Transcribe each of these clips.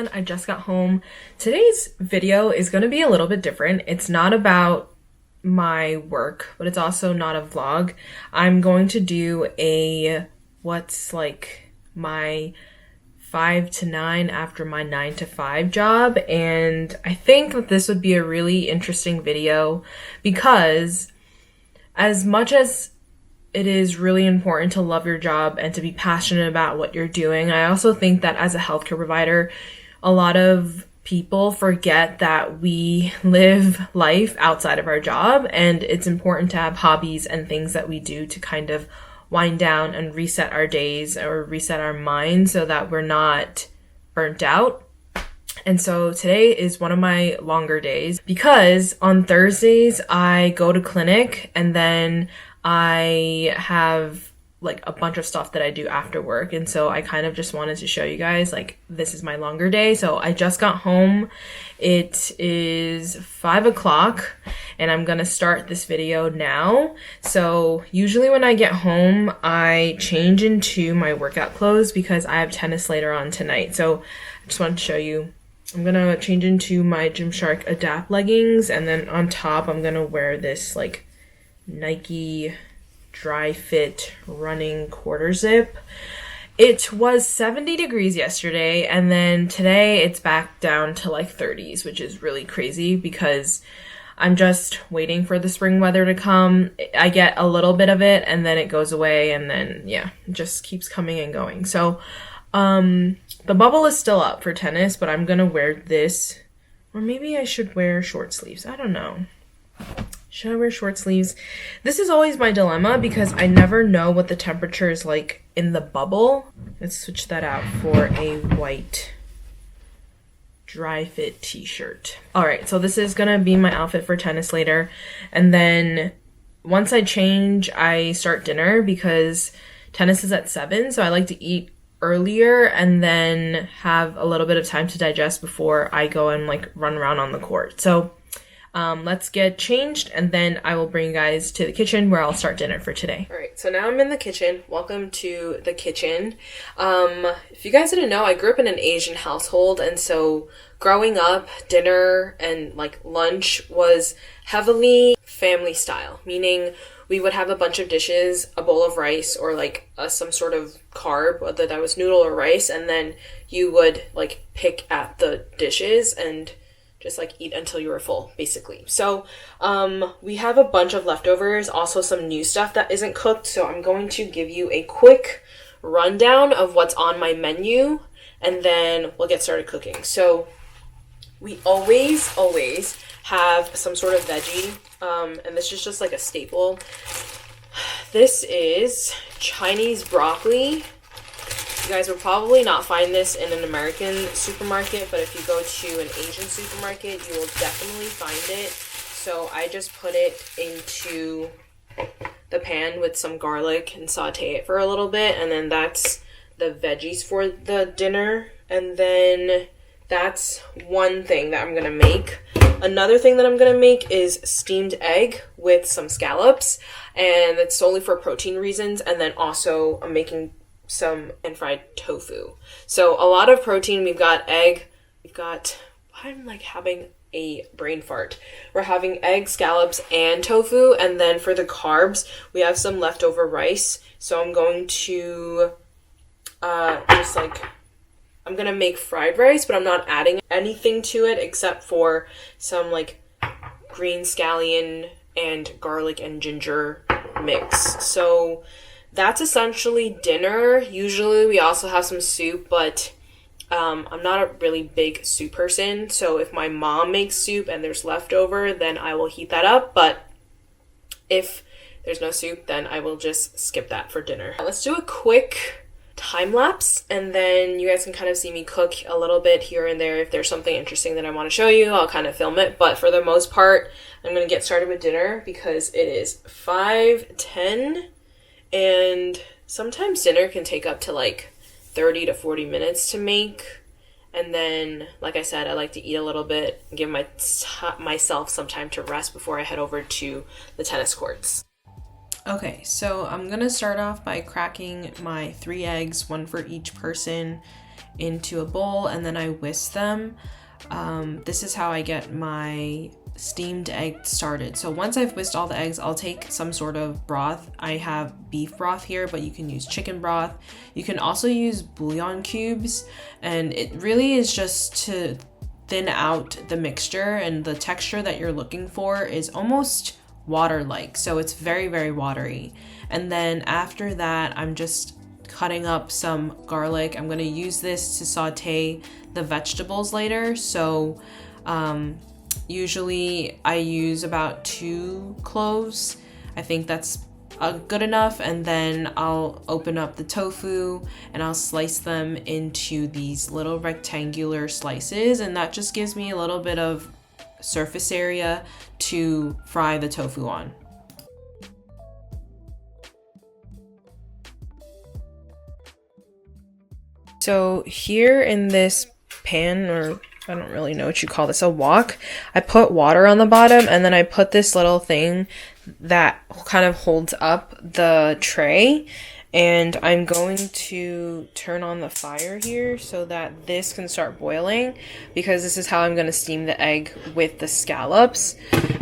everyone, I just got home. Today's video is going to be a little bit different. It's not about my work, but it's also not a vlog. I'm going to do a what's like my 5 to 9 after my 9 to 5 job, and I think that this would be a really interesting video because as much as it is really important to love your job and to be passionate about what you're doing, I also think that as a healthcare provider, a lot of people forget that we live life outside of our job, and it's important to have hobbies and things that we do to kind of wind down and reset our days or reset our minds so that we're not burnt out. And so today is one of my longer days because on Thursdays I go to clinic and then I have like a bunch of stuff that I do after work. And so I kind of just wanted to show you guys like this is my longer day. So I just got home. It is 5 o'clock and I'm gonna start this video now. So usually when I get home, I change into my workout clothes because I have tennis later on tonight. So I just wanted to show you. I'm gonna change into my Gymshark Adapt leggings, and then on top I'm gonna wear this like Nike dry fit running quarter zip. It was 70 degrees yesterday, and then today it's back down to like 30s, which is really crazy because I'm just waiting for the spring weather to come. I get a little bit of it and then it goes away, and then yeah, it just keeps coming and going. So the bubble is still up for tennis, but I'm gonna wear this, or maybe I should wear short sleeves. I don't know. Should I wear short sleeves? This is always my dilemma because I never know what the temperature is like in the bubble. Let's switch that out for a white dry fit t-shirt. All right, so this is gonna be my outfit for tennis later. And then once I change, I start dinner because tennis is at 7. So I like to eat earlier and then have a little bit of time to digest before I go and like run around on the court. So let's get changed and then I will bring you guys to the kitchen where I'll start dinner for today. All right, so now I'm in the kitchen. Welcome to the kitchen. If you guys didn't know, I grew up in an Asian household, and so growing up, dinner and like lunch was heavily family style, meaning we would have a bunch of dishes, a bowl of rice, or like some sort of carb, whether that was noodle or rice, and then you would like pick at the dishes and just like eat until you were full, basically. So we have a bunch of leftovers, also some new stuff that isn't cooked. So I'm going to give you a quick rundown of what's on my menu, and then we'll get started cooking. So we always have some sort of veggie, and this is just like a staple. This is Chinese broccoli. You guys will probably not find this in an American supermarket, but if you go to an Asian supermarket, you will definitely find it. So I just put it into the pan with some garlic and saute it for a little bit, and then that's the veggies for the dinner. And then that's one thing that I'm gonna make. Another thing that I'm gonna make is steamed egg with some scallops, and it's solely for protein reasons. And then also I'm making some and fried tofu. So a lot of protein. We've got egg. I'm like having a brain fart. We're having egg, scallops, and tofu. And then for the carbs, we have some leftover rice. So I'm going to I'm gonna make fried rice, but I'm not adding anything to it except for some like green scallion and garlic and ginger mix. So that's essentially dinner. Usually we also have some soup, but I'm not a really big soup person. So if my mom makes soup and there's leftover, then I will heat that up. But if there's no soup, then I will just skip that for dinner. Let's do a quick time lapse, and then you guys can kind of see me cook a little bit here and there. If there's something interesting that I want to show you, I'll kind of film it. But for the most part, I'm going to get started with dinner because it is 5:10. And sometimes dinner can take up to like 30 to 40 minutes to make. And then, like I said, I like to eat a little bit and give myself some time to rest before I head over to the tennis courts. Okay, so I'm gonna start off by cracking my 3 eggs, one for each person, into a bowl and then I whisk them. This is how I get my steamed egg started. So once I've whisked all the eggs, I'll take some sort of broth. I have beef broth here, but you can use chicken broth. You can also use bouillon cubes, and it really is just to thin out the mixture, and the texture that you're looking for is almost water-like. So it's very, very watery. And then after that, I'm just cutting up some garlic. I'm gonna use this to saute the vegetables later. So usually I use about 2 cloves. I think that's good enough. And then I'll open up the tofu and I'll slice them into these little rectangular slices, and that just gives me a little bit of surface area to fry the tofu on. So here in this pan, or I don't really know what you call this, a wok, I put water on the bottom, and then I put this little thing that kind of holds up the tray, and I'm going to turn on the fire here so that this can start boiling, because this is how I'm going to steam the egg with the scallops.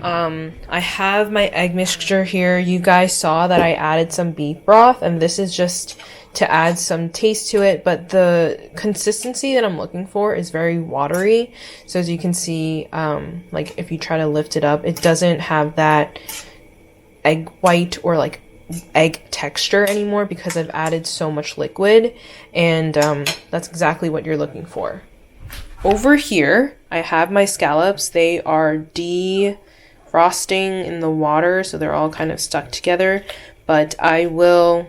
I have my egg mixture here. You guys saw that I added some beef broth, and this is just to add some taste to it, but the consistency that I'm looking for is very watery. So as you can see, like if you try to lift it up, it doesn't have that egg white or like egg texture anymore because I've added so much liquid, and that's exactly what you're looking for. Over here, I have my scallops. They are defrosting in the water, so they're all kind of stuck together, but I will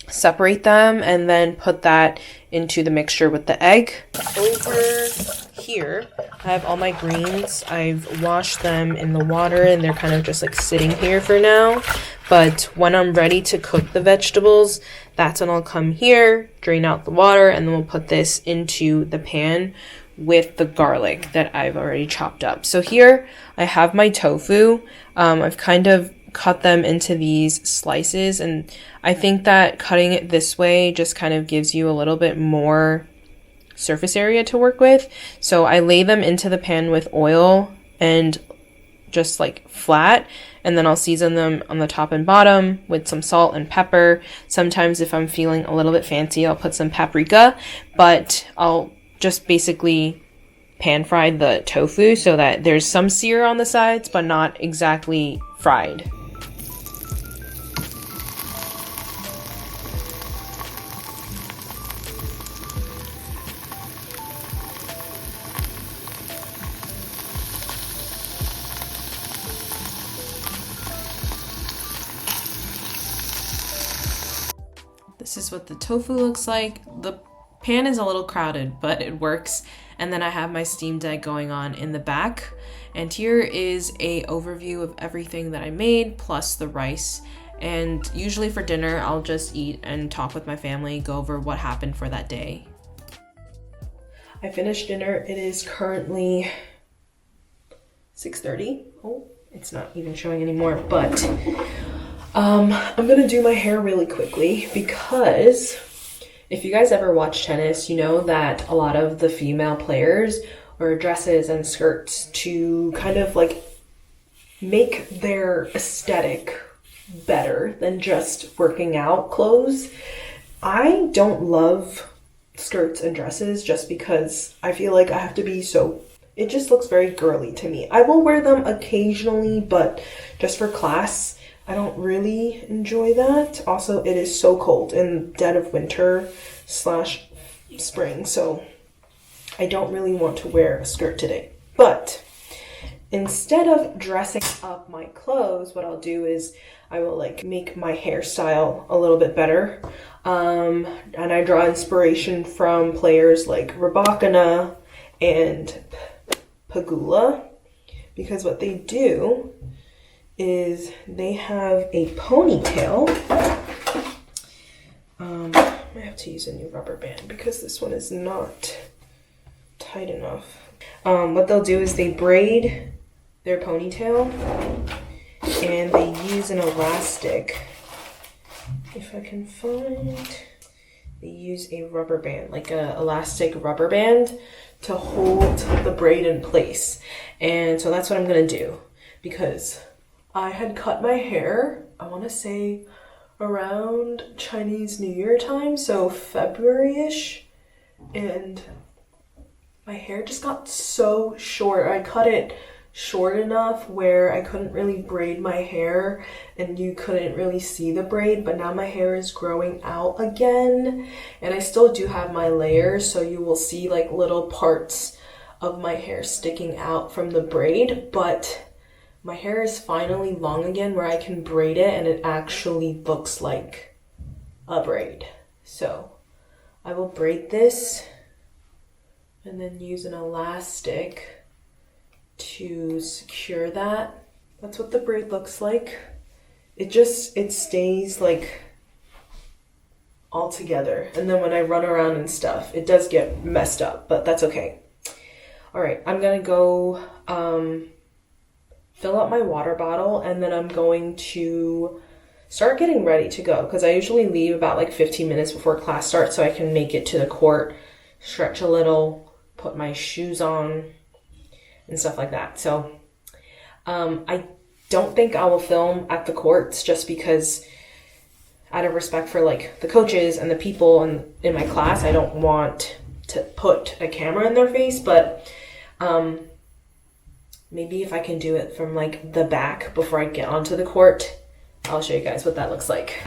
separate them and then put that into the mixture with the egg. Over here, I have all my greens. I've washed them in the water and they're kind of just like sitting here for now. But when I'm ready to cook the vegetables, that's when I'll come here, drain out the water, and then we'll put this into the pan with the garlic that I've already chopped up. So here I have my tofu. I've kind of cut them into these slices, and I think that cutting it this way just kind of gives you a little bit more surface area to work with. So I lay them into the pan with oil and just like flat, and then I'll season them on the top and bottom with some salt and pepper. Sometimes if I'm feeling a little bit fancy, I'll put some paprika, but I'll just basically pan fry the tofu so that there's some sear on the sides, but not exactly fried. This is what the tofu looks like. The pan is a little crowded, but it works. And then I have my steamed egg going on in the back. And here is a overview of everything that I made, plus the rice. And usually for dinner, I'll just eat and talk with my family, go over what happened for that day. I finished dinner. It is currently 6:30. Oh, it's not even showing anymore, but I'm gonna do my hair really quickly because if you guys ever watch tennis, you know that a lot of the female players wear dresses and skirts to kind of like make their aesthetic better than just working out clothes. I don't love skirts and dresses just because I feel like I have to be so, it just looks very girly to me. I will wear them occasionally, but just for class, I don't really enjoy that. Also, it is so cold in dead of winter / spring, so I don't really want to wear a skirt today. But instead of dressing up my clothes, what I'll do is I will like make my hairstyle a little bit better. And I draw inspiration from players like Rybakina and Pegula, because what they do is they have a ponytail. I have to use a new rubber band because this one is not tight enough. What they'll do is they braid their ponytail and they use an elastic. If I can find they use a rubber band, like a elastic rubber band, to hold the braid in place. And so that's what I'm gonna do, because I had cut my hair, I want to say around Chinese New Year time, so February-ish, and my hair just got so short. I cut it short enough where I couldn't really braid my hair and you couldn't really see the braid, but now my hair is growing out again, and I still do have my layers, so you will see like little parts of my hair sticking out from the braid, but my hair is finally long again where I can braid it and it actually looks like a braid. So I will braid this and then use an elastic to secure that. That's what the braid looks like. It stays like all together. And then when I run around and stuff, it does get messed up, but that's okay. All right, I'm gonna go fill up my water bottle, and then I'm going to start getting ready to go, because I usually leave about like 15 minutes before class starts so I can make it to the court, stretch a little, put my shoes on, and stuff like that. So I don't think I will film at the courts, just because out of respect for like the coaches and the people in my class, I don't want to put a camera in their face, but maybe if I can do it from like the back before I get onto the court, I'll show you guys what that looks like.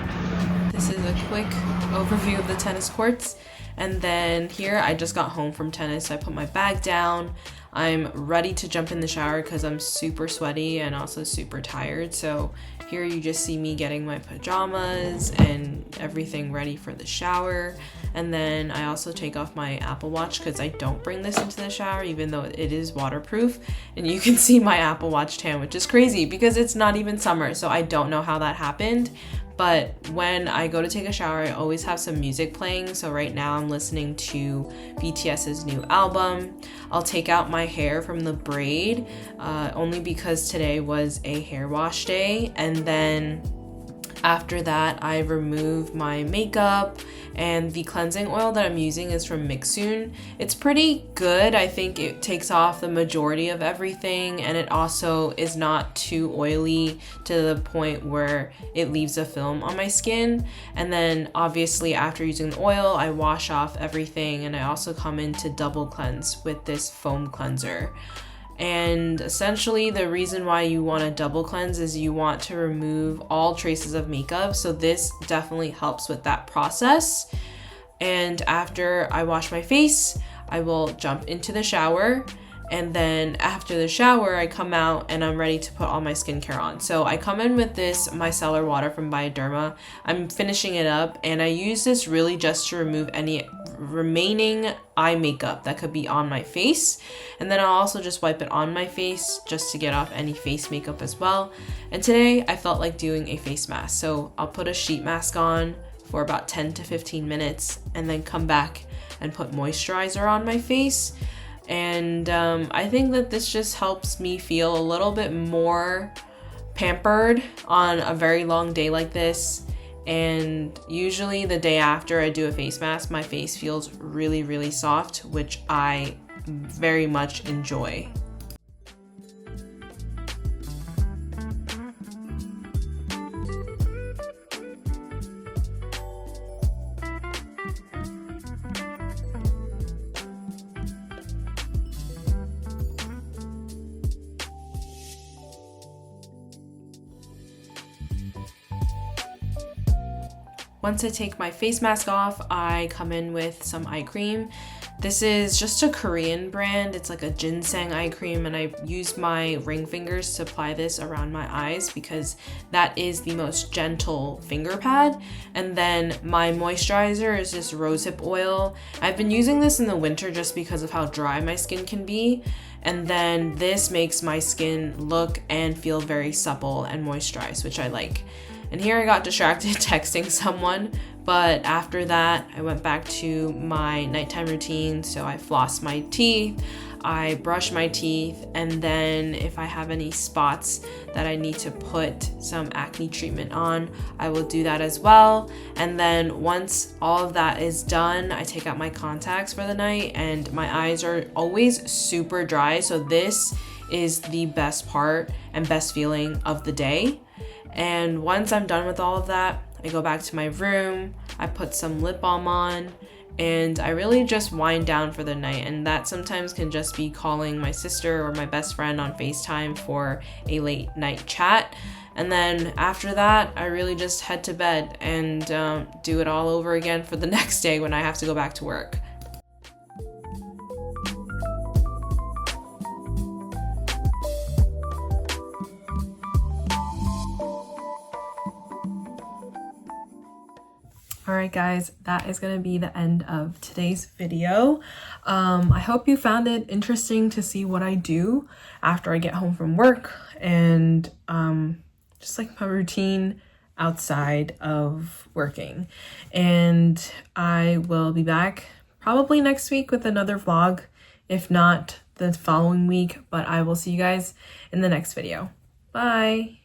This is a quick overview of the tennis courts. And then here I just got home from tennis, so I put my bag down. I'm ready to jump in the shower because I'm super sweaty and also super tired. So here you just see me getting my pajamas and everything ready for the shower. And then I also take off my Apple Watch because I don't bring this into the shower, even though it is waterproof. And you can see my Apple Watch tan, which is crazy because it's not even summer. So I don't know how that happened. But when I go to take a shower, I always have some music playing. So right now I'm listening to BTS's new album. I'll take out my hair from the braid, only because today was a hair wash day. And then after that, I remove my makeup, and the cleansing oil that I'm using is from Mixsoon. It's pretty good. I think it takes off the majority of everything, and it also is not too oily to the point where it leaves a film on my skin. And then obviously after using the oil, I wash off everything, and I also come in to double cleanse with this foam cleanser. And essentially the reason why you want to double cleanse is you want to remove all traces of makeup. So this definitely helps with that process. And after I wash my face, I will jump into the shower. And then after the shower, I come out and I'm ready to put all my skincare on. So I come in with this micellar water from Bioderma. I'm finishing it up, and I use this really just to remove any remaining eye makeup that could be on my face. And then I'll also just wipe it on my face just to get off any face makeup as well. And today I felt like doing a face mask. So I'll put a sheet mask on for about 10 to 15 minutes and then come back and put moisturizer on my face. And I think that this just helps me feel a little bit more pampered on a very long day like this. And usually the day after I do a face mask, my face feels really, really soft, which I very much enjoy. Once I take my face mask off, I come in with some eye cream. This is just a Korean brand. It's like a ginseng eye cream, and I use my ring fingers to apply this around my eyes because that is the most gentle finger pad. And then my moisturizer is this rosehip oil. I've been using this in the winter just because of how dry my skin can be. And then this makes my skin look and feel very supple and moisturized, which I like. And here I got distracted texting someone, but after that I went back to my nighttime routine. So I flossed my teeth, I brush my teeth, and then if I have any spots that I need to put some acne treatment on, I will do that as well. And then once all of that is done, I take out my contacts for the night, and my eyes are always super dry. So this is the best part and best feeling of the day. And once I'm done with all of that, I go back to my room, I put some lip balm on, and I really just wind down for the night. And that sometimes can just be calling my sister or my best friend on FaceTime for a late night chat. And then after that, I really just head to bed and do it all over again for the next day when I have to go back to work. Alright guys, that is going to be the end of today's video. I hope you found it interesting to see what I do after I get home from work, and just like my routine outside of working. And I will be back probably next week with another vlog, if not the following week, but I will see you guys in the next video. Bye!